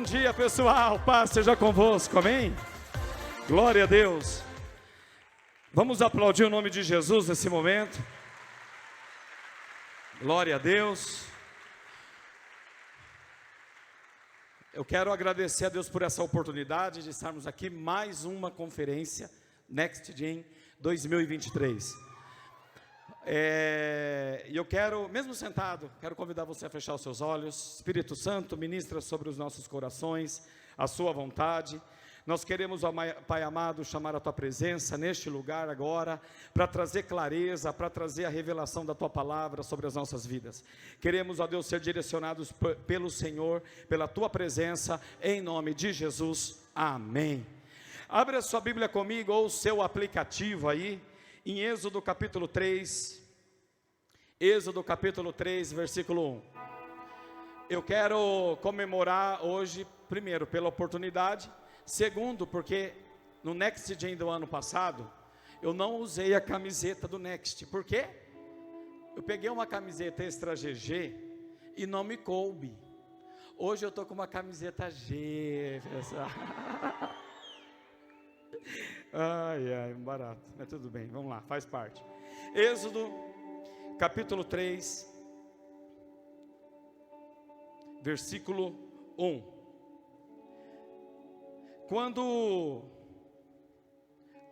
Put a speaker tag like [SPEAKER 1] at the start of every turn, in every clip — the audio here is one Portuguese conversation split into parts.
[SPEAKER 1] dia, pessoal. Paz seja convosco, amém? Glória a Deus. Vamos aplaudir o nome de Jesus nesse momento. Glória a Deus. Eu quero agradecer a Deus por essa oportunidade de estarmos aqui, mais uma conferência, Next Gen 2023. E eu quero, mesmo sentado, quero convidar você a fechar os seus olhos. Espírito Santo, ministra sobre os nossos corações a sua vontade. Nós queremos, ó Pai amado, chamar a Tua presença neste lugar agora, para trazer clareza, para trazer a revelação da Tua palavra sobre as nossas vidas. Queremos, ó Deus, ser direcionados pelo Senhor, pela Tua presença, em nome de Jesus, amém. Abre a sua Bíblia comigo, ou o seu aplicativo aí, em Êxodo capítulo 3, Êxodo capítulo 3, versículo 1. Eu quero comemorar hoje, primeiro, pela oportunidade. Segundo, porque no Next Gen do ano passado, eu não usei a camiseta do Next. Por quê? Eu peguei uma camiseta extra GG e não me coube. Hoje eu estou com uma camiseta G, pessoal. Ai, barato. Mas tudo bem, vamos lá, faz parte. Êxodo, capítulo 3, versículo 1.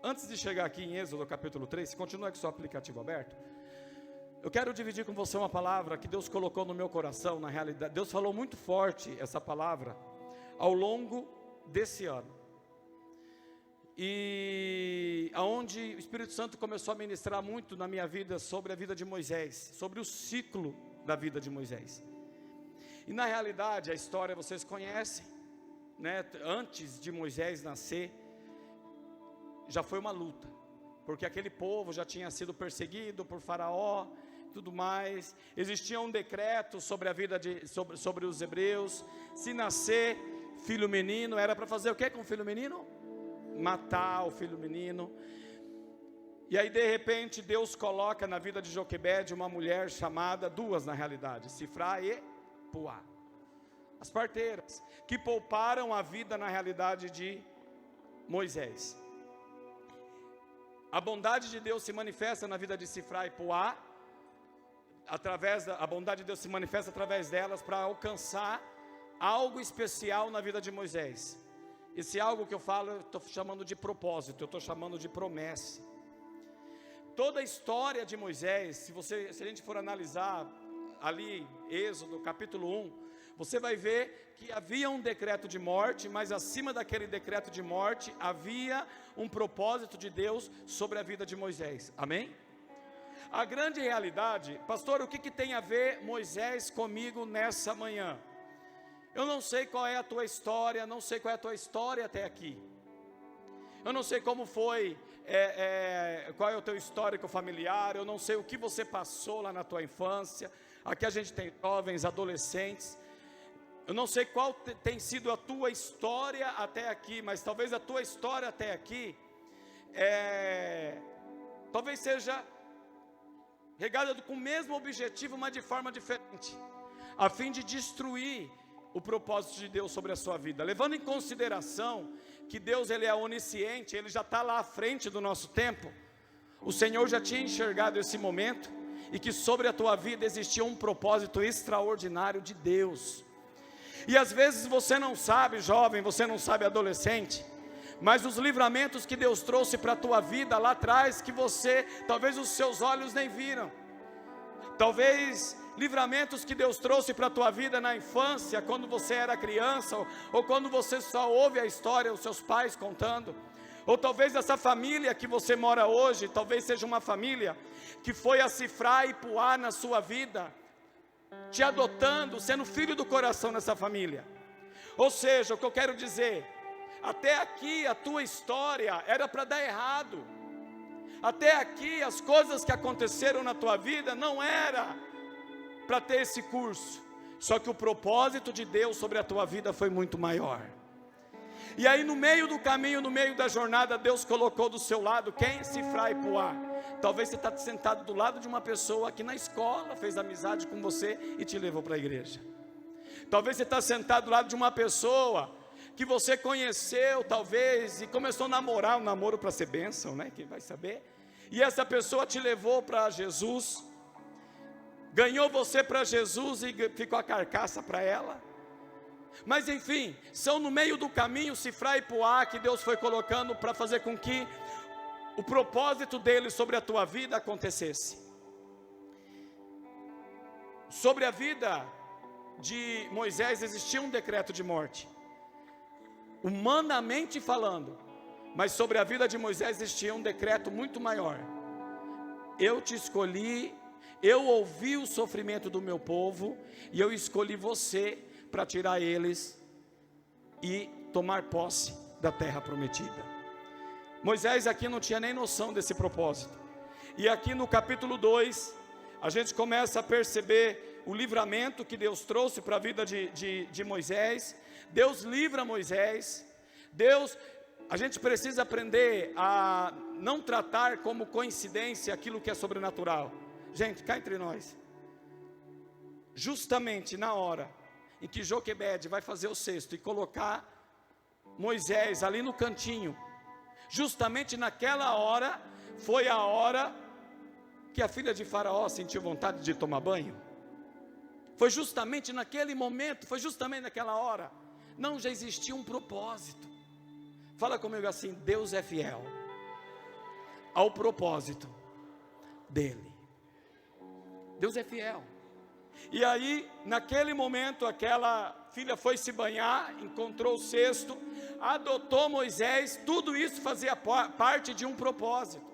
[SPEAKER 1] Antes de chegar aqui em Êxodo capítulo 3, continua com o seu aplicativo aberto. Eu quero dividir com você uma palavra que Deus colocou no meu coração. Na realidade, Deus falou muito forte essa palavra ao longo desse ano. E aonde o Espírito Santo começou a ministrar muito na minha vida sobre a vida de Moisés, sobre o ciclo da vida de Moisés. E na realidade, a história vocês conhecem, né? Antes de Moisés nascer, já foi uma luta, porque aquele povo já tinha sido perseguido por Faraó, tudo mais. Existia um decreto sobre a vida sobre os hebreus. Se nascer filho menino, era para fazer o que com o filho menino? Matar o filho menino. E aí de repente Deus coloca na vida de Joquebede uma mulher chamada, duas na realidade, Sifra e Puá, as parteiras, que pouparam a vida na realidade de Moisés. A bondade de Deus se manifesta na vida de Sifra e Puá, a bondade de Deus se manifesta através delas para alcançar algo especial na vida de Moisés. Esse algo que eu falo, eu estou chamando de propósito, eu estou chamando de promessa. Toda a história de Moisés, se a gente for analisar ali, Êxodo capítulo 1, você vai ver que havia um decreto de morte, mas acima daquele decreto de morte, havia um propósito de Deus sobre a vida de Moisés, amém? A grande realidade, pastor, o que tem a ver Moisés comigo nessa manhã? Eu não sei qual é a tua história, não sei qual é a tua história até aqui. Eu não sei como foi, qual é o teu histórico familiar, eu não sei o que você passou lá na tua infância. Aqui a gente tem jovens, adolescentes. Eu não sei qual tem sido a tua história até aqui, mas talvez a tua história até aqui, talvez seja regada com o mesmo objetivo, mas de forma diferente, a fim de destruir o propósito de Deus sobre a sua vida, levando em consideração que Deus ele é onisciente, Ele já está lá à frente do nosso tempo. O Senhor já tinha enxergado esse momento, e que sobre a tua vida existia um propósito extraordinário de Deus. E às vezes você não sabe, jovem, você não sabe, adolescente, mas os livramentos que Deus trouxe para a tua vida lá atrás, que você, talvez os seus olhos nem viram, talvez livramentos que Deus trouxe para a tua vida na infância, quando você era criança, ou quando você só ouve a história, os seus pais contando, ou talvez essa família que você mora hoje, talvez seja uma família que foi a Sifra e Puá na sua vida, te adotando, sendo filho do coração nessa família. Ou seja, o que eu quero dizer, até aqui a tua história era para dar errado, até aqui as coisas que aconteceram na tua vida não era para ter esse curso, só que o propósito de Deus sobre a tua vida foi muito maior. E aí no meio do caminho, no meio da jornada, Deus colocou do seu lado quem? Sifra e Puá. Talvez você está sentado do lado de uma pessoa que na escola fez amizade com você e te levou para a igreja. Talvez você está sentado do lado de uma pessoa que você conheceu, talvez, e começou a namorar, um namoro para ser bênção, né? Quem vai saber? E essa pessoa te levou para Jesus, ganhou você para Jesus e ficou a carcaça para ela. Mas enfim, são no meio do caminho, Sifra e Puá, que Deus foi colocando para fazer com que o propósito dele sobre a tua vida acontecesse. Sobre a vida de Moisés existia um decreto de morte, humanamente falando, mas sobre a vida de Moisés existia um decreto muito maior. Eu te escolhi, eu ouvi o sofrimento do meu povo, e eu escolhi você para tirar eles e tomar posse da terra prometida. Moisés aqui não tinha nem noção desse propósito, e aqui no capítulo 2, a gente começa a perceber o livramento que Deus trouxe para a vida de Moisés. Deus livra Moisés. A gente precisa aprender a não tratar como coincidência aquilo que é sobrenatural. Gente, cá entre nós, justamente na hora em que Joquebede vai fazer o cesto e colocar Moisés ali no cantinho, justamente naquela hora, foi a hora que a filha de Faraó sentiu vontade de tomar banho. Foi justamente naquele momento, foi justamente naquela hora. Não, já existia um propósito. Fala comigo assim: Deus é fiel ao propósito dele. Deus é fiel. E aí, naquele momento, aquela filha foi se banhar, encontrou o cesto, adotou Moisés. Tudo isso fazia parte de um propósito.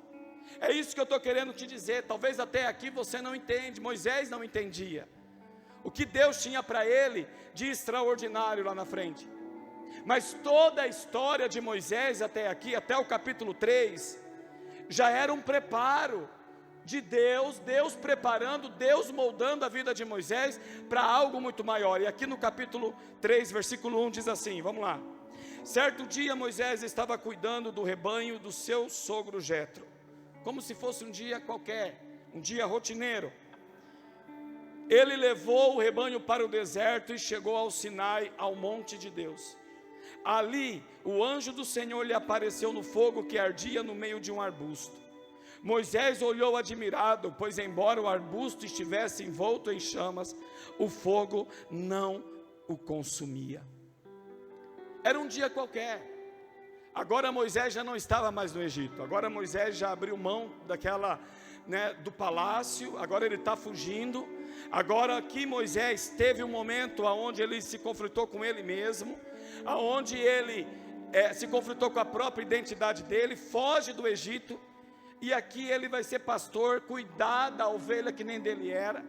[SPEAKER 1] É isso que eu estou querendo te dizer. Talvez até aqui você não entende. Moisés não entendia o que Deus tinha para ele de extraordinário lá na frente. Mas toda a história de Moisés até aqui, até o capítulo 3, já era um preparo de Deus, Deus preparando, Deus moldando a vida de Moisés para algo muito maior. E aqui no capítulo 3, versículo 1 diz assim, vamos lá: certo dia Moisés estava cuidando do rebanho do seu sogro Jetro, como se fosse um dia qualquer, um dia rotineiro. Ele levou o rebanho para o deserto e chegou ao Sinai, ao monte de Deus. Ali, o anjo do Senhor lhe apareceu no fogo que ardia no meio de um arbusto. Moisés olhou admirado, pois embora o arbusto estivesse envolto em chamas, o fogo não o consumia. Era um dia qualquer. Agora Moisés já não estava mais no Egito. Agora Moisés já abriu mão daquela, do palácio. Agora ele está fugindo. Agora aqui Moisés teve um momento onde ele se conflitou com ele mesmo, onde ele se conflitou com a própria identidade dele, foge do Egito, e aqui ele vai ser pastor, cuidar da ovelha que nem dele era.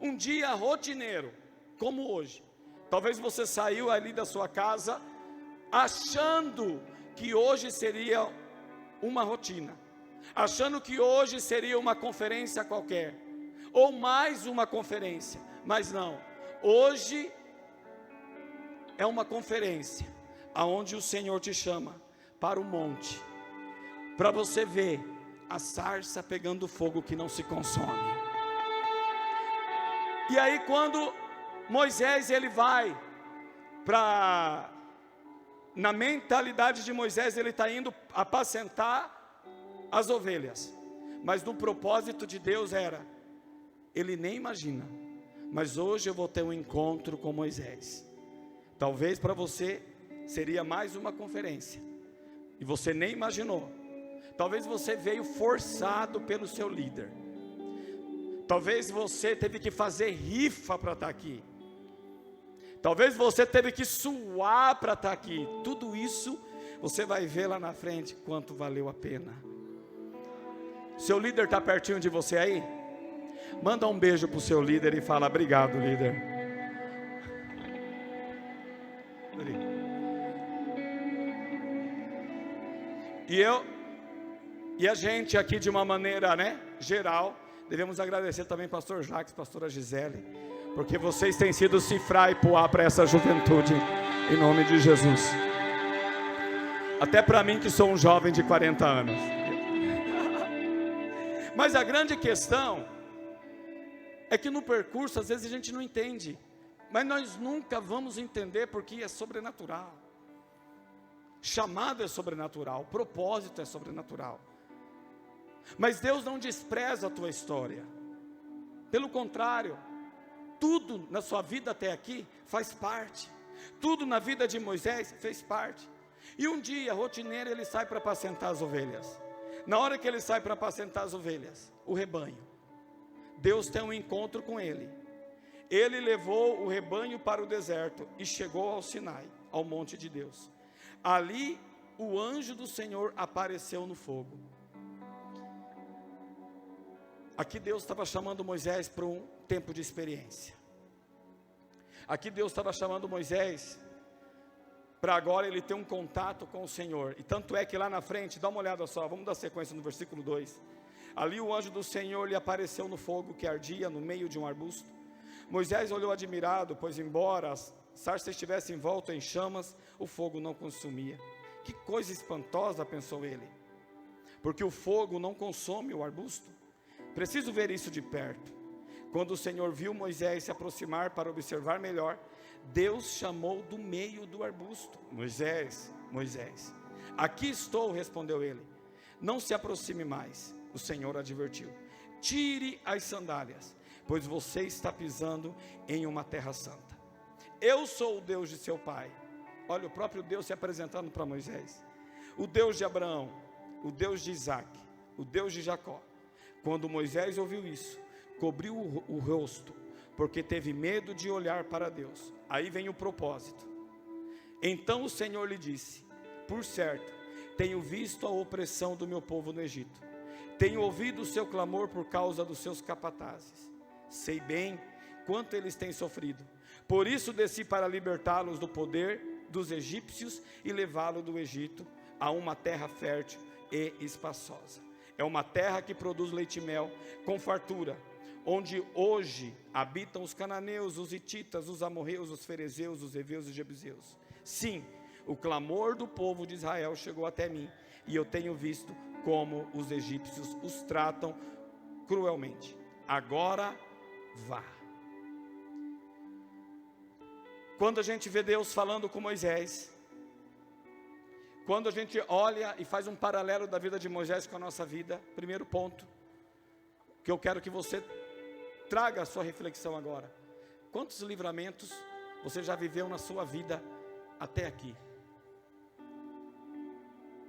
[SPEAKER 1] Um dia rotineiro, como hoje. Talvez você saiu ali da sua casa achando que hoje seria uma rotina, achando que hoje seria uma conferência qualquer, ou mais uma conferência, mas não, hoje é uma conferência, aonde o Senhor te chama para o monte, para você ver a sarça pegando fogo que não se consome. E aí quando Moisés ele vai para, na mentalidade de Moisés, ele está indo apacentar as ovelhas, mas no propósito de Deus era, ele nem imagina, mas hoje eu vou ter um encontro com Moisés. Talvez para você seria mais uma conferência, e você nem imaginou. Talvez você veio forçado pelo seu líder, talvez você teve que fazer rifa para estar aqui, talvez você teve que suar para estar aqui. Tudo isso você vai ver lá na frente quanto valeu a pena. Seu líder está pertinho de você aí? Manda um beijo para o seu líder e fala: obrigado, líder. E a gente aqui de uma maneira geral, devemos agradecer também pastor Jacques, pastora Gisele, porque vocês têm sido Sifra e Puá para essa juventude, em nome de Jesus. Até para mim que sou um jovem de 40 anos. Mas a grande questão é que no percurso, às vezes a gente não entende Mas nós nunca vamos entender porque é sobrenatural. Chamado é sobrenatural, propósito é sobrenatural. Mas Deus não despreza a tua história. Pelo contrário, tudo na sua vida até aqui faz parte. Tudo na vida de Moisés fez parte. E um dia, rotineiro, ele sai para apacentar as ovelhas. Na hora que ele sai para apacentar as ovelhas, o rebanho, Deus tem um encontro com ele. Ele levou o rebanho para o deserto e chegou ao Sinai, ao monte de Deus. Ali, o anjo do Senhor apareceu no fogo. Aqui Deus estava chamando Moisés para um tempo de experiência. Aqui Deus estava chamando Moisés para agora ele ter um contato com o Senhor. E tanto é que lá na frente, dá uma olhada só, vamos dar sequência no versículo 2. Ali o anjo do Senhor lhe apareceu no fogo que ardia no meio de um arbusto. Moisés olhou admirado, pois embora a sarça estivesse envolta em chamas, o fogo não consumia. Que coisa espantosa, pensou ele, porque o fogo não consome o arbusto. Preciso ver isso de perto. Quando o Senhor viu Moisés se aproximar para observar melhor, Deus chamou do meio do arbusto: Moisés, Moisés. Aqui estou, respondeu ele. Não se aproxime mais, o Senhor advertiu. Tire as sandálias, pois você está pisando em uma terra santa. Eu sou o Deus de seu pai. Olha, o próprio Deus se apresentando para Moisés. O Deus de Abraão, o Deus de Isaac, o Deus de Jacó. Quando Moisés ouviu isso, cobriu o rosto, porque teve medo de olhar para Deus. Aí vem o propósito. Então o Senhor lhe disse: por certo, tenho visto a opressão do meu povo no Egito. Tenho ouvido o seu clamor por causa dos seus capatazes. Sei bem quanto eles têm sofrido. Por isso desci para libertá-los do poder dos egípcios e levá-los do Egito a uma terra fértil e espaçosa. É uma terra que produz leite e mel com fartura, onde hoje habitam os cananeus, os hititas, os amorreus, os ferezeus, os heveus e os jebuseus. Sim, o clamor do povo de Israel chegou até mim, e eu tenho visto como os egípcios os tratam cruelmente. Agora vá. Quando a gente vê Deus falando com Moisés, quando a gente olha e faz um paralelo da vida de Moisés com a nossa vida, primeiro ponto, que eu quero que você traga a sua reflexão agora: quantos livramentos você já viveu na sua vida até aqui?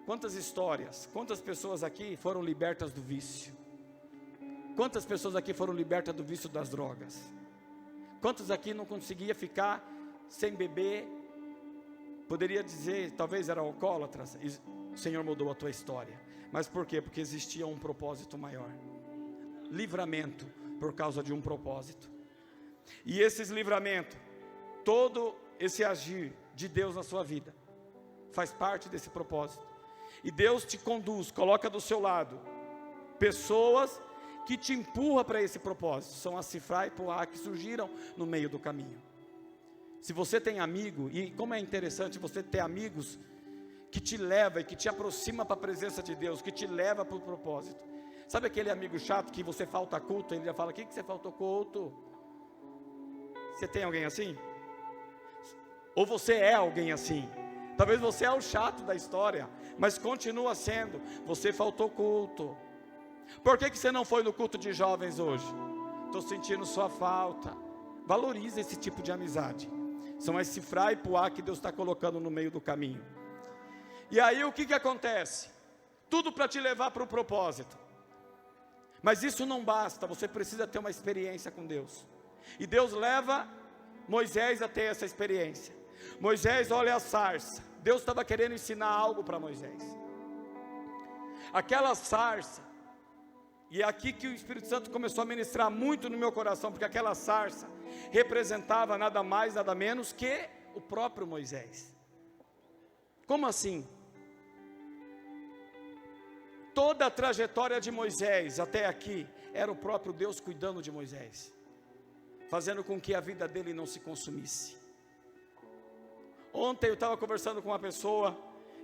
[SPEAKER 1] Quantas histórias, quantas pessoas aqui foram libertas do vício? Quantas pessoas aqui foram libertas do vício das drogas? Quantos aqui não conseguia ficar sem beber? Poderia dizer, talvez era alcoólatra. O Senhor mudou a tua história. Mas por quê? Porque existia um propósito maior. Livramento por causa de um propósito. E esses livramentos, todo esse agir de Deus na sua vida, faz parte desse propósito. E Deus te conduz, coloca do seu lado pessoas que te empurram para esse propósito. São a Sifra e Poá que surgiram no meio do caminho. Se você tem amigo, e como é interessante você ter amigos que te leva e que te aproxima para a presença de Deus, que te leva para o propósito. Sabe aquele amigo chato que você falta culto, ele já fala: o que você faltou culto? Você tem alguém assim? Ou você é alguém assim? Talvez você é o chato da história, mas continua sendo. Você faltou culto. Por que você não foi no culto de jovens hoje? Estou sentindo sua falta. Valorize esse tipo de amizade. São as Sifra e Poá que Deus está colocando no meio do caminho. E aí o que acontece? Tudo para te levar para o propósito. Mas isso não basta, você precisa ter uma experiência com Deus. E Deus leva Moisés a ter essa experiência. Moisés olha a sarça. Deus estava querendo ensinar algo para Moisés. Aquela sarça, e é aqui que o Espírito Santo começou a ministrar muito no meu coração, porque aquela sarça representava nada mais, nada menos que o próprio Moisés. Como assim? Toda a trajetória de Moisés até aqui era o próprio Deus cuidando de Moisés, fazendo com que a vida dele não se consumisse. Ontem eu estava conversando com uma pessoa,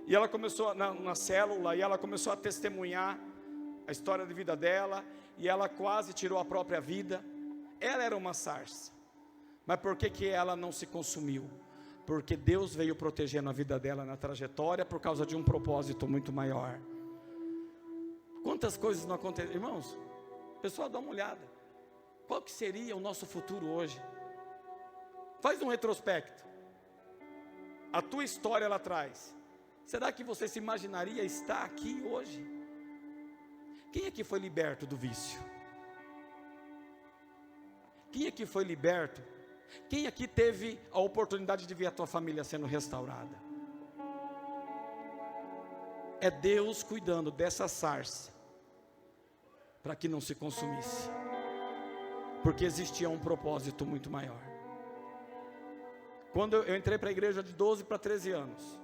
[SPEAKER 1] e ela começou na célula, e ela começou a testemunhar a história de vida dela, e ela quase tirou a própria vida. Ela era uma sarça, Mas por que ela não se consumiu? Porque Deus veio protegendo a vida dela na trajetória por causa de um propósito muito maior. Quantas coisas não acontecem, irmãos? Pessoal, dá uma olhada. Qual que seria o nosso futuro hoje? Faz um retrospecto. A tua história lá atrás. Será que você se imaginaria estar aqui hoje? Quem aqui foi liberto do vício? Quem aqui foi liberto? Quem aqui teve a oportunidade de ver a tua família sendo restaurada? É Deus cuidando dessa sarça, para que não se consumisse, porque existia um propósito muito maior. Quando eu entrei para a igreja de 12 para 13 anos,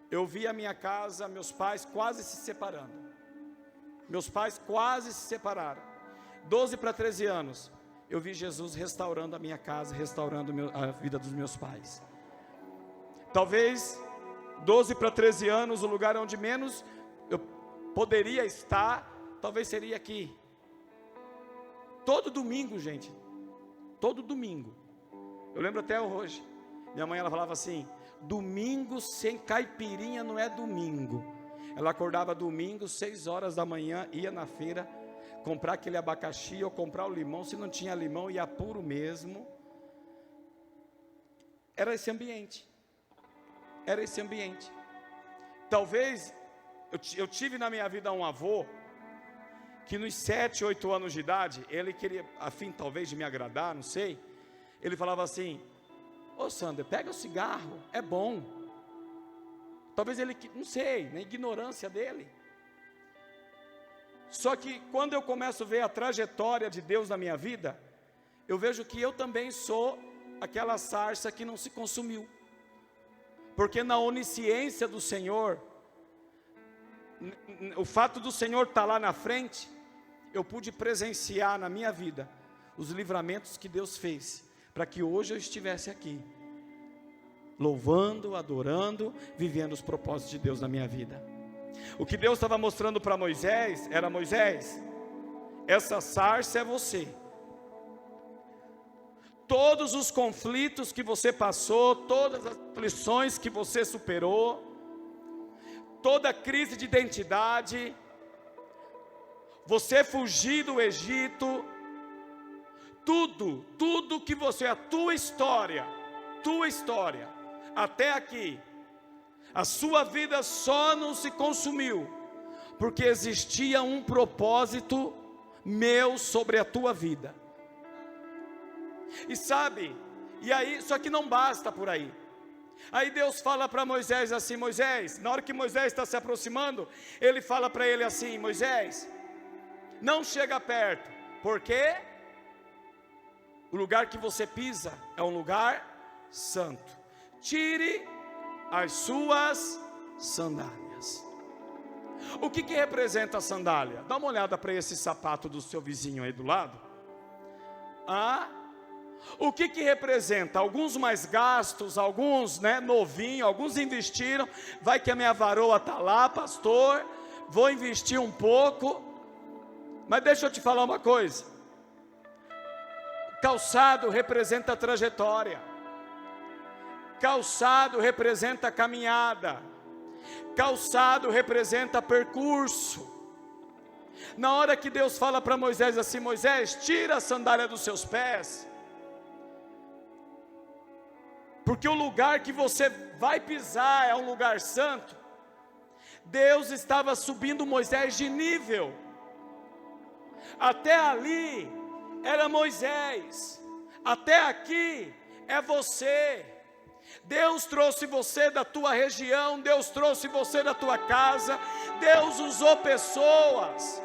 [SPEAKER 1] eu vi a minha casa, meus pais quase se separando. Meus pais quase se separaram. 12 para 13 anos, eu vi Jesus restaurando a minha casa, restaurando a vida dos meus pais. Talvez 12 para 13 anos, o lugar onde menos eu poderia estar, talvez seria aqui. Todo domingo, gente, todo domingo, eu lembro até hoje, minha mãe ela falava assim: domingo sem caipirinha não é domingo. Ela acordava domingo, 6 horas da manhã, ia na feira, comprar aquele abacaxi ou comprar o limão, se não tinha limão, ia puro mesmo. Era esse ambiente. Talvez, eu tive na minha vida um avô, que nos 7, 8 anos de idade, ele queria, a fim talvez de me agradar, não sei, ele falava assim: ô Sander, pega o cigarro, é bom. Talvez ele, não sei, na ignorância dele. Só que quando eu começo a ver a trajetória de Deus na minha vida, eu vejo que eu também sou aquela sarça que não se consumiu. Porque na onisciência do Senhor, o fato do Senhor estar lá na frente, eu pude presenciar na minha vida os livramentos que Deus fez, para que hoje eu estivesse aqui, louvando, adorando, vivendo os propósitos de Deus na minha vida. O que Deus estava mostrando para Moisés, era: Moisés, essa sarça é você. Todos os conflitos que você passou, todas as aflições que você superou, toda a crise de identidade, você fugir do Egito, tudo que você, a tua história, até aqui, a sua vida só não se consumiu, porque existia um propósito meu sobre a tua vida. E sabe, e aí, só que não basta por aí. Aí Deus fala para Moisés assim: Moisés, na hora que Moisés está se aproximando, ele fala para ele assim: Moisés, não chega perto, porque o lugar que você pisa é um lugar santo. Tire as suas sandálias. O que representa a sandália? Dá uma olhada para esse sapato do seu vizinho aí do lado. O que representa? Alguns mais gastos, alguns novinhos, alguns investiram. Vai que a minha varoa está lá, pastor, vou investir um pouco. Mas deixa eu te falar uma coisa: calçado representa a trajetória, calçado representa a caminhada, calçado representa percurso. Na hora que Deus fala para Moisés assim: Moisés, tira a sandália dos seus pés, porque o lugar que você vai pisar é um lugar santo. Deus estava subindo Moisés de nível. Até ali era Moisés, até aqui é você. Deus trouxe você da tua região, Deus trouxe você da tua casa, Deus usou pessoas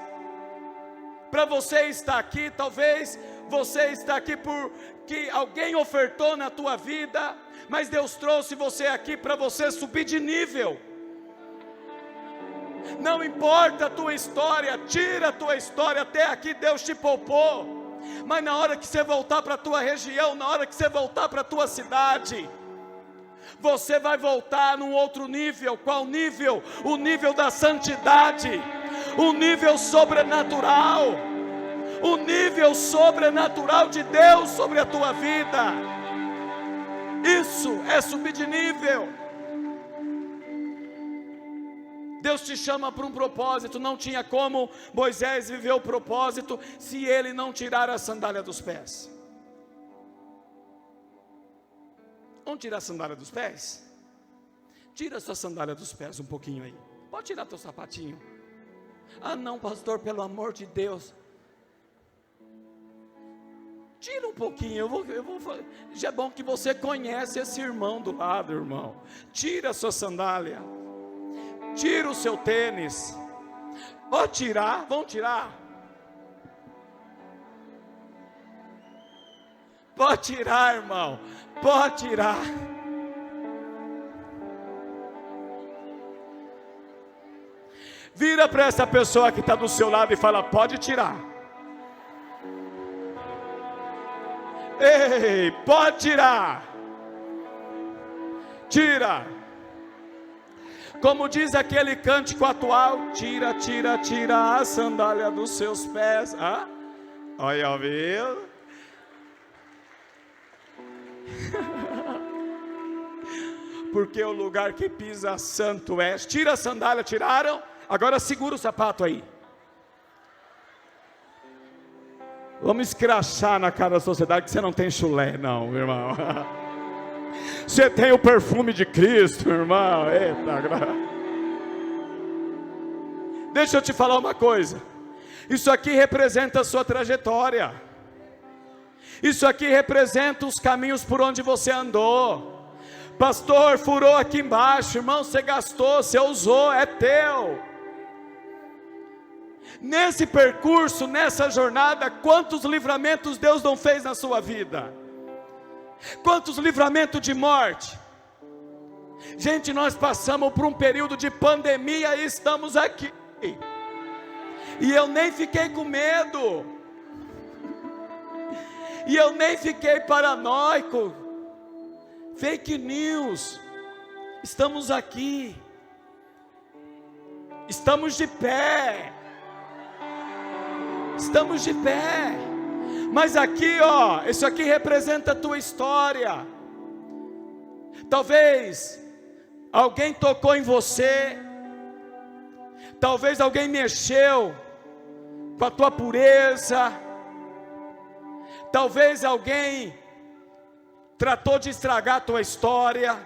[SPEAKER 1] para você estar aqui. Talvez você está aqui porque alguém ofertou na tua vida, mas Deus trouxe você aqui para você subir de nível. Não importa a tua história, tira a tua história, até aqui Deus te poupou, mas na hora que você voltar para a tua região, na hora que você voltar para a tua cidade, você vai voltar num outro nível. Qual nível? O nível da santidade, o nível sobrenatural, o nível sobrenatural de Deus sobre a tua vida. Isso é subir de nível. Deus te chama para um propósito. Não tinha como Moisés viver o propósito se ele não tirar a sandália dos pés. Vamos tirar a sandália dos pés? Tira a sua sandália dos pés um pouquinho aí. Pode tirar teu sapatinho. Ah não, pastor, pelo amor de Deus. Tira um pouquinho, já é bom que você conhece esse irmão do lado, irmão. Tira a sua sandália. Tira o seu tênis. Pode tirar, vão tirar. Pode tirar, irmão. Pode tirar. Vira para essa pessoa que está do seu lado e fala: pode tirar. Ei, pode tirar. Tira. Como diz aquele cântico atual: tira, tira, tira a sandália dos seus pés. Ah? Olha, viu? Porque o lugar que pisa santo é. Tira a sandália, tiraram. Agora segura o sapato aí. Vamos escrachar na cara da sociedade que você não tem chulé, não, irmão. Você tem o perfume de Cristo, irmão. Eita, deixa eu te falar uma coisa. Isso aqui representa a sua trajetória. Isso aqui representa os caminhos por onde você andou. Pastor, furou aqui embaixo, irmão, você gastou, você usou, é teu. Nesse percurso, nessa jornada, quantos livramentos Deus não fez na sua vida? Quantos livramentos de morte? Gente, nós passamos por um período de pandemia e estamos aqui. E eu nem fiquei com medo. E eu nem fiquei paranoico. Fake news. Estamos aqui. Estamos de pé. Estamos de pé. Mas aqui, ó, isso aqui representa a tua história. Talvez alguém tocou em você. Talvez alguém mexeu com a tua pureza. Talvez alguém tratou de estragar a tua história.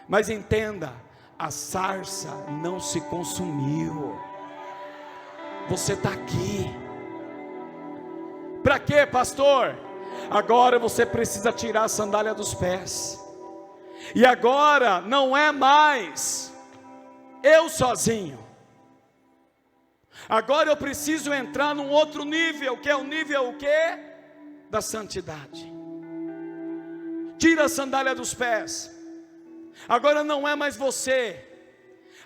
[SPEAKER 1] Mas entenda, a sarça não se consumiu. Você está aqui. Para quê, pastor? Agora você precisa tirar a sandália dos pés. E agora não é mais eu sozinho. Agora eu preciso entrar num outro nível, que é o nível o quê? Da santidade. Tira a sandália dos pés. Agora não é mais você.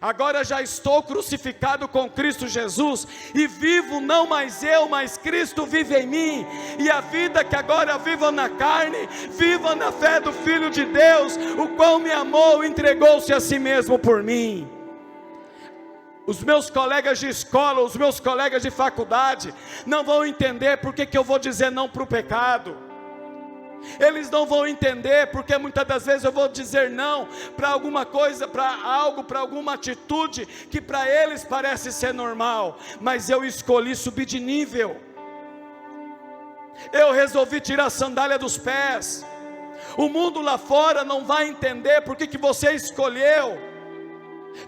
[SPEAKER 1] Agora já estou crucificado com Cristo Jesus, e vivo não mais eu, mas Cristo vive em mim, e a vida que agora vivo na carne, viva na fé do Filho de Deus, o qual me amou e entregou-se a si mesmo por mim. Os meus colegas de escola, os meus colegas de faculdade, não vão entender porque que eu vou dizer não para o pecado. Eles não vão entender porque muitas das vezes eu vou dizer não para alguma coisa, para algo, para alguma atitude que para eles parece ser normal, mas eu escolhi subir de nível. Eu resolvi tirar a sandália dos pés. O mundo lá fora não vai entender porque que você escolheu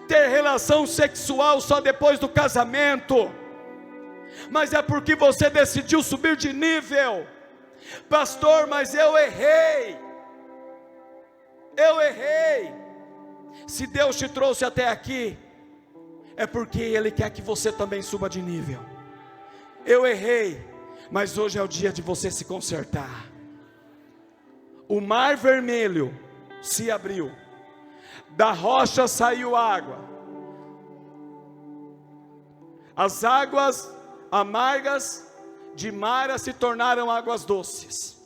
[SPEAKER 1] ter relação sexual só depois do casamento, mas é porque você decidiu subir de nível. Pastor, mas eu errei. Se Deus te trouxe até aqui, é porque Ele quer que você também suba de nível. Eu errei, mas hoje é o dia de você se consertar. O mar vermelho se abriu, da rocha saiu água, as águas amargas de Mara se tornaram águas doces.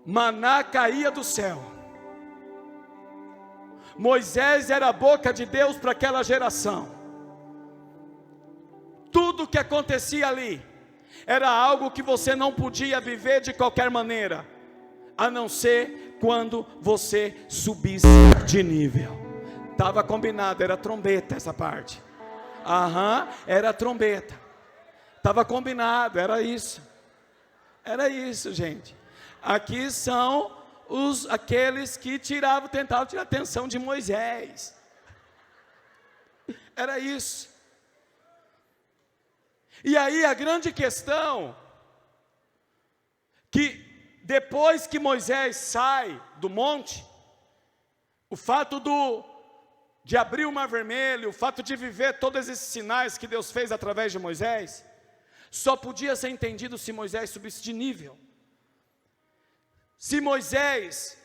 [SPEAKER 1] Maná caía do céu. Moisés era a boca de Deus para aquela geração. Tudo que acontecia ali era algo que você não podia viver de qualquer maneira, a não ser quando você subisse de nível. Estava combinado, era trombeta essa parte. Era trombeta. Estava combinado, era isso. Era isso, gente. Aqui são aqueles que tentavam tirar a atenção de Moisés. Era isso. E aí a grande questão, que depois que Moisés sai do monte, o fato de abrir o mar vermelho, o fato de viver todos esses sinais que Deus fez através de Moisés, só podia ser entendido se Moisés subisse de nível. Se Moisés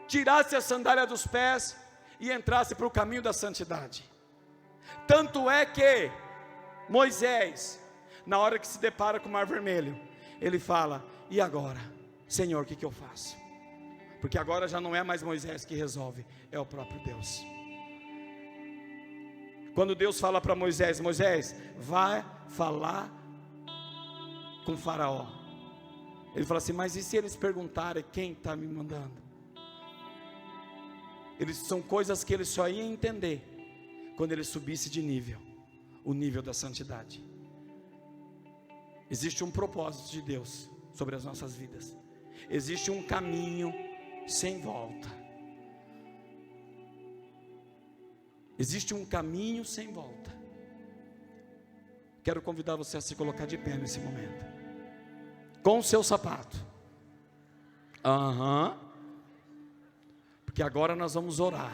[SPEAKER 1] tirasse a sandália dos pés e entrasse para o caminho da santidade. Tanto é que Moisés, na hora que se depara com o mar vermelho, ele fala: e agora, Senhor, o que eu faço? Porque agora já não é mais Moisés que resolve, é o próprio Deus. Quando Deus fala para Moisés: Moisés, vai falar com Faraó. Ele fala assim: mas e se eles perguntarem quem está me mandando? São coisas que ele só ia entender quando ele subisse de nível, o nível da santidade. Existe um propósito de Deus sobre as nossas vidas. Existe um caminho sem volta. Existe um caminho sem volta. Quero convidar você a se colocar de pé nesse momento, com o seu sapato. Porque agora nós vamos orar.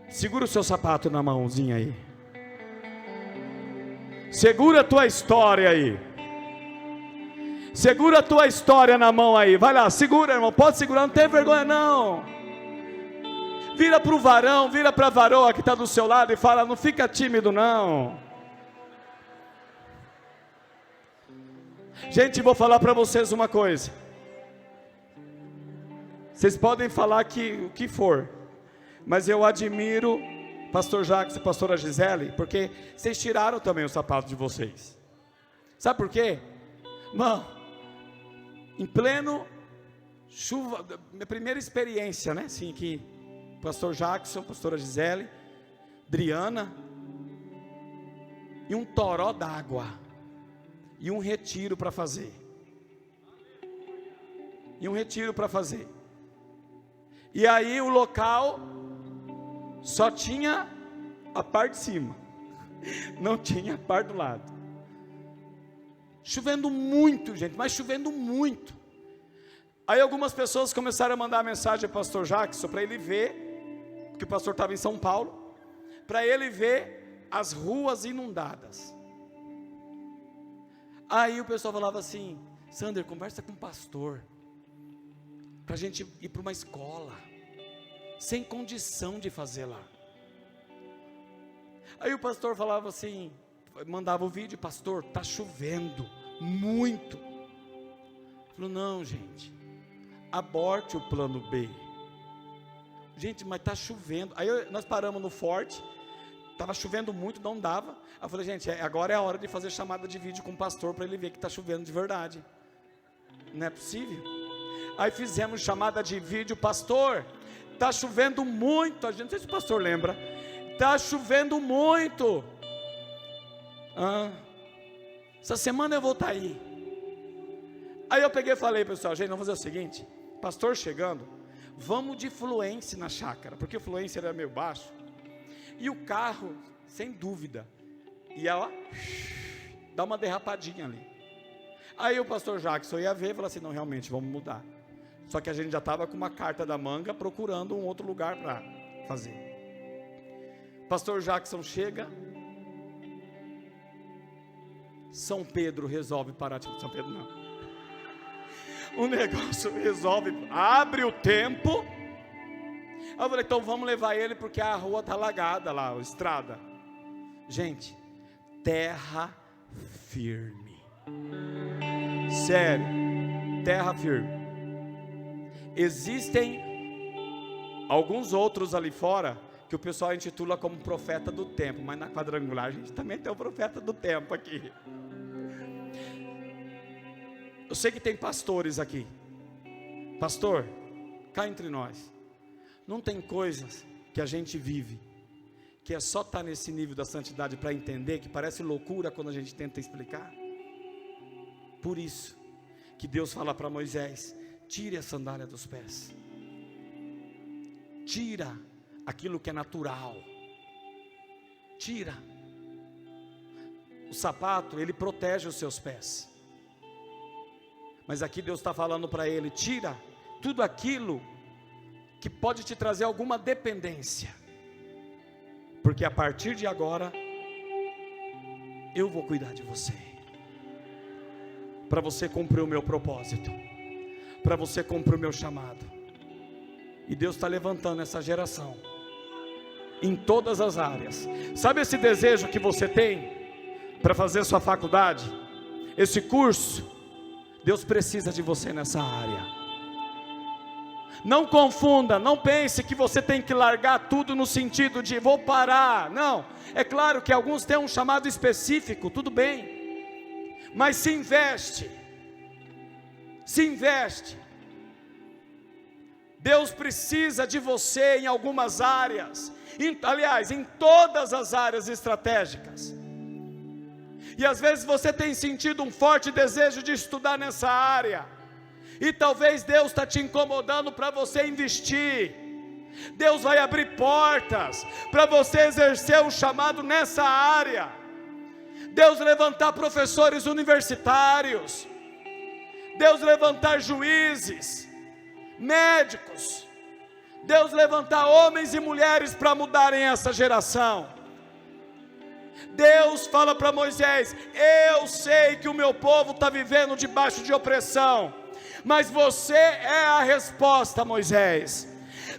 [SPEAKER 1] Segura o seu sapato na mãozinha aí. Segura a tua história aí. Segura a tua história na mão aí. Vai lá, segura, irmão. Pode segurar, não tem vergonha não. Vira para o varão, vira para a varoa que está do seu lado e fala: não fica tímido não. Gente, vou falar para vocês uma coisa. Vocês podem falar o que for, mas eu admiro pastor Jacques e pastora Gisele, porque vocês tiraram também o sapato de vocês. Sabe por quê? Mano, em pleno chuva, minha primeira experiência, né? Assim, que pastor Jackson, pastora Gisele, Adriana, e um toró d'água, e um retiro para fazer. E aí o local só tinha a parte de cima, não tinha a parte do lado. Chovendo muito, gente, mas chovendo muito. Aí algumas pessoas começaram a mandar mensagem ao pastor Jackson para ele ver, porque o pastor estava em São Paulo, para ele ver as ruas inundadas. Aí o pessoal falava assim: Sander, conversa com o pastor, para a gente ir para uma escola, sem condição de fazer lá. Aí o pastor falava assim, mandava o vídeo: pastor, está chovendo muito. Ele falou: não, gente, aborte o plano B. Gente, mas está chovendo. Aí nós paramos no Forte, estava chovendo muito, não dava. Aí eu falei: gente, agora é a hora de fazer chamada de vídeo com o pastor, para ele ver que está chovendo de verdade. Não é possível. Aí fizemos chamada de vídeo: pastor, está chovendo muito. A gente, não sei se o pastor lembra, está chovendo muito. Essa semana eu vou estar aí. Aí eu peguei e falei: pessoal, gente, vamos fazer o seguinte: pastor chegando, vamos de Fluence na chácara, porque o Fluence era meio baixo, e o carro, sem dúvida, ia lá, dar uma derrapadinha ali. Aí o pastor Jackson ia ver e falou assim: não, realmente, vamos mudar. Só que a gente já estava com uma carta da manga, procurando um outro lugar para fazer. Pastor Jackson chega, São Pedro resolve parar. Tipo, São Pedro não, o negócio resolve, abre o tempo. Aí eu falei: então vamos levar ele, porque a rua está alagada lá, a estrada. Gente, terra firme, sério. terra firme. Existem alguns outros ali fora que o pessoal intitula como profeta do tempo, mas na Quadrangular a gente também tem o profeta do tempo aqui. Eu sei que tem pastores aqui. Pastor, cá entre nós, não tem coisas que a gente vive que é só estar nesse nível da santidade para entender, que parece loucura quando a gente tenta explicar? Por isso que Deus fala para Moisés: tire a sandália dos pés, tira aquilo que é natural, tira. O sapato, ele protege os seus pés, mas aqui Deus está falando para ele: tira tudo aquilo que pode te trazer alguma dependência, porque a partir de agora eu vou cuidar de você, para você cumprir o meu propósito, para você cumprir o meu chamado. E Deus está levantando essa geração em todas as áreas. Sabe esse desejo que você tem para fazer sua faculdade, esse curso? Deus precisa de você nessa área. Não confunda, não pense que você tem que largar tudo no sentido de vou parar. Não, é claro que alguns têm um chamado específico, tudo bem, mas se investe. Deus precisa de você em algumas áreas, aliás, em todas as áreas estratégicas. E às vezes você tem sentido um forte desejo de estudar nessa área, e talvez Deus está te incomodando para você investir. Deus vai abrir portas para você exercer o chamado nessa área. Deus levantar professores universitários, Deus levantar juízes, médicos, Deus levantar homens e mulheres para mudarem essa geração. Deus fala para Moisés: eu sei que o meu povo está vivendo debaixo de opressão, mas você é a resposta, Moisés.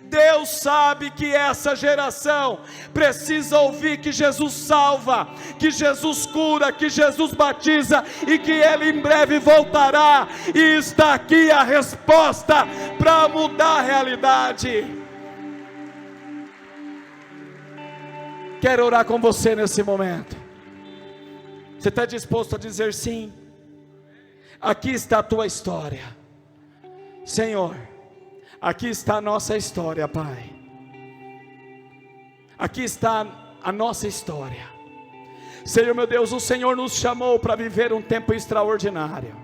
[SPEAKER 1] Deus sabe que essa geração precisa ouvir que Jesus salva, que Jesus cura, que Jesus batiza, e que Ele em breve voltará, e está aqui a resposta para mudar a realidade. Quero orar com você nesse momento. Você está disposto a dizer sim? Aqui está a tua história, Senhor. Aqui está a nossa história, Pai. Aqui está a nossa história. Senhor meu Deus, o Senhor nos chamou para viver um tempo extraordinário.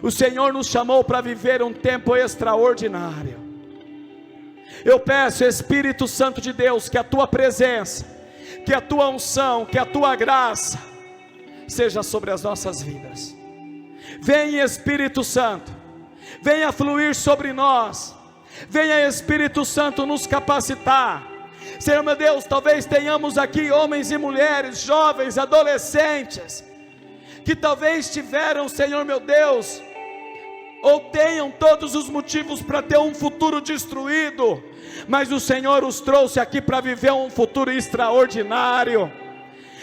[SPEAKER 1] O Senhor nos chamou para viver um tempo extraordinário. Eu peço, Espírito Santo de Deus, que a tua presença, que a tua unção, que a tua graça seja sobre as nossas vidas. Vem, Espírito Santo, venha fluir sobre nós. Venha, Espírito Santo, nos capacitar. Senhor meu Deus, talvez tenhamos aqui homens e mulheres, jovens, adolescentes, que talvez tiveram, Senhor meu Deus, ou tenham todos os motivos para ter um futuro destruído, mas o Senhor os trouxe aqui para viver um futuro extraordinário.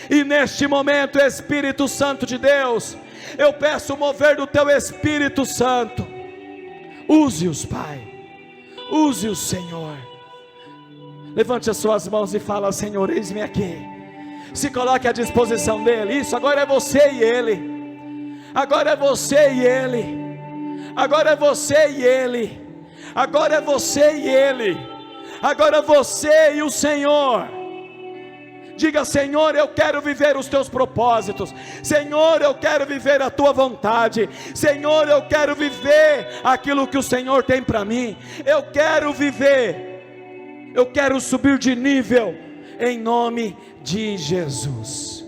[SPEAKER 1] E neste momento, Espírito Santo de Deus, eu peço o mover do teu Espírito Santo. Use-os, Pai, use-os, Senhor. Levante as suas mãos e fala: Senhor, eis-me aqui. Se coloque à disposição dEle. Isso, agora é você e Ele. Agora é você e Ele. Agora é você e Ele. Agora é você e Ele. Agora é você e o Senhor. Diga: Senhor, eu quero viver os teus propósitos. Senhor, eu quero viver a tua vontade. Senhor, eu quero viver aquilo que o Senhor tem para mim. Eu quero viver. Eu quero subir de nível, em nome de Jesus.